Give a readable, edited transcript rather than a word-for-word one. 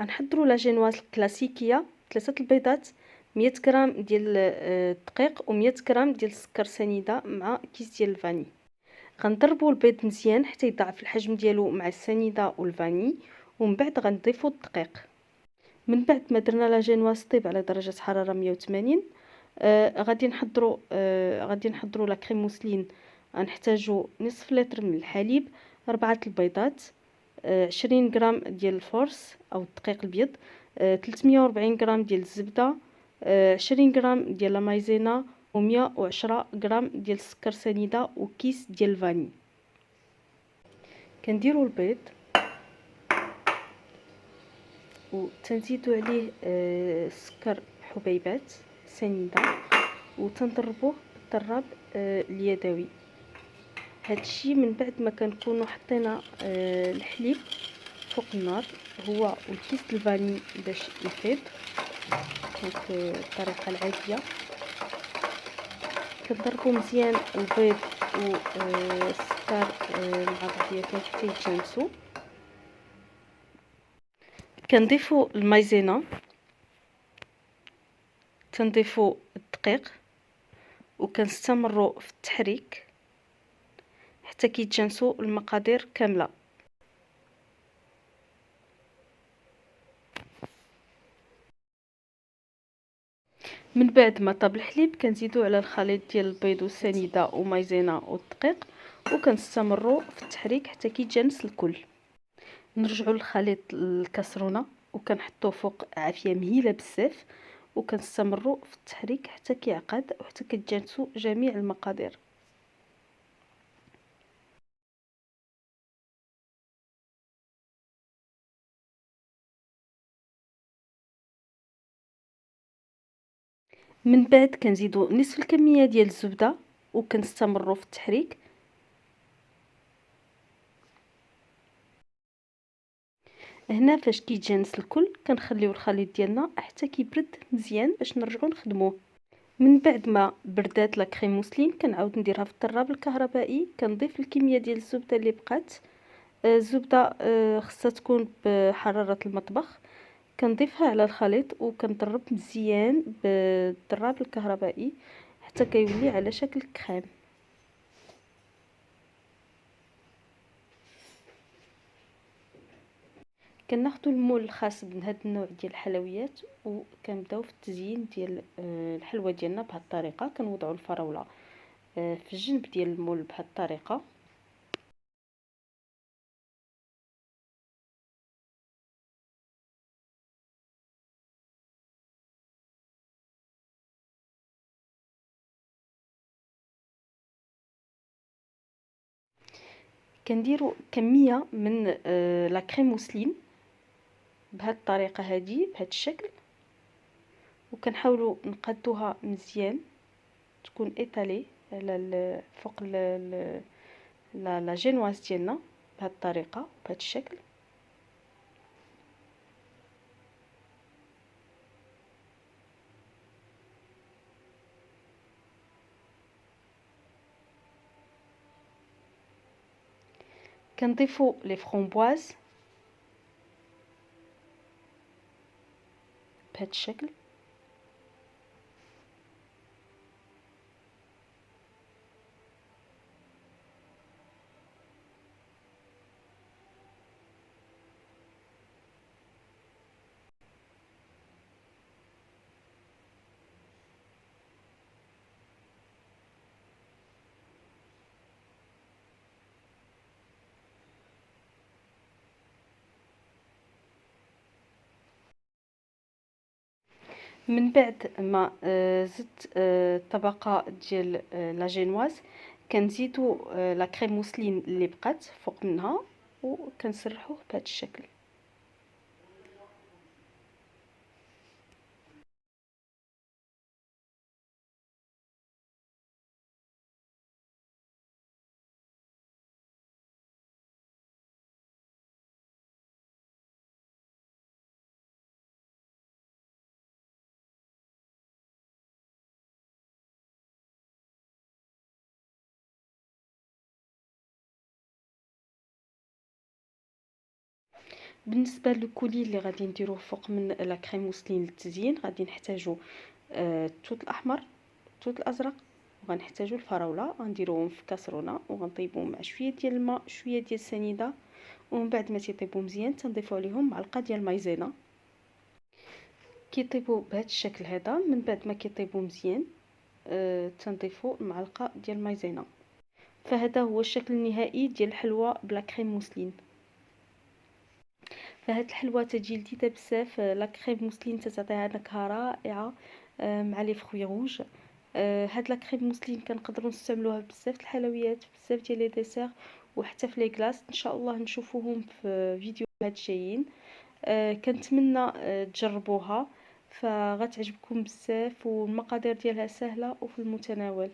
غنحضروا لا جينواز الكلاسيكيه، 3 البيضات، 100 غرام ديال الدقيق و100 غرام ديال السكر سنيده مع كيس ديال الفاني. غنضربوا البيض مزيان حتى يضاعف الحجم ديالو مع السنيده والفاني، ومن بعد غنضيفوا الدقيق. من بعد ما درنا لا جينواز طيب على درجه حراره 180. غادي نحضروا لا كريم موسلين. غنحتاجوا نصف لتر من الحليب، 4 البيضات، 20 غرام ديال الفورس او الدقيق الابيض، 340 غرام ديال الزبده، 20 غرام ديال لا مايزينا، و110 غرام ديال السكر سنيده وكيس ديال الفاني. كنديروا البيض وتنزيدوا عليه السكر حبيبات سنيده وتنضربوه بالضراب اليدوي. هادشي من بعد ما كنكونوا حطينا الحليب فوق النار هو والكيس الفاني باش يفيض. دونك الطريقه العاديه كنضربوا مزيان البيض والسكر مع بعضياتهم حتى يتجانسوا. كنضيفوا المايزينا، تنضيفوا الدقيق، وكنستمروا في التحريك حتى كيتجانسوا المقادير كامله. من بعد ما طاب الحليب كنزيدو على الخليط ديال البيض والسنيده ومايزينا والدقيق، وكنستمروا في التحريك حتى كيتجانس الكل. نرجعوا للخليط الكسرونه وكنحطوه فوق عافيه مهيله بزاف، وكنستمروا في التحريك حتى كيعقد وحتى كتجانسوا جميع المقادير. من بعد كنزيدو نصف الكميه ديال الزبده وكنستمروا في التحريك. هنا فاش كيتجانس الكل كنخليو الخليط ديالنا حتى كيبرد مزيان باش نرجعو نخدموه. من بعد ما بردات لا كريم موسلين كنعاود نديرها في الطراب الكهربائي. كنضيف الكميه ديال الزبده اللي بقات. الزبده خصها تكون بحراره المطبخ. كنضيفها على الخليط وكنضرب مزيان بالضراب الكهربائي حتى كيولي على شكل كريم. كناخذوا المول الخاص بهذا النوع ديال الحلويات وكنبداو في التزيين ديال الحلوه ديالنا بهذه الطريقه. كنوضعوا الفراوله في الجنب ديال المول بهذه الطريقه. كنديروا كميه من لا كريم موسلين بهذه الطريقه هذه بهذا الشكل، وكنحاولوا نقادوها مزيان تكون ايطالي على فوق لا جينواز ديالنا بهذه الطريقه بهذا الشكل. كنضيفوا لي فرومبواز بهذا الشكل. من بعد ما زدت طبقه ديال لا جينواز كنزيدو لا كريم موسلين اللي بقات فوق منها وكنسرحوه بهذا الشكل. بالنسبة للكولي اللي غادي نديروه فوق من لا كريم موسلين للتزيين، غادي نحتاجو التوت الاحمر، التوت الازرق، وغنحتاجو الفراوله. غنديروهم في كاسرونه وغنطيبوهم مع شويه ديال الماء، شويه ديال السنيده، ومن بعد ما تيطيبوا مزيان تنضيفوا عليهم معلقه ديال المايزينا. كيطيبوا بهذا الشكل هذا، من بعد ما كيطيبوا مزيان تنضيفوا معلقه ديال المايزينا. فهذا هو الشكل النهائي ديال الحلوى بلا كريم موسلين. فهاد الحلوى تجي لذيذه بزاف. لا كريم موسلين تتعطيها نكهه رائعه مع لي فخوي روج. هاد لا كريم موسلين كنقدروا نستعملوها بزاف د الحلويات، بزاف ديال لي ديسير، وحتى في لي كلاص. ان شاء الله نشوفوهم في فيديوهات جايين. كنتمنى تجربوها، فغتعجبكم بزاف، والمقادير ديالها سهله وفي المتناول.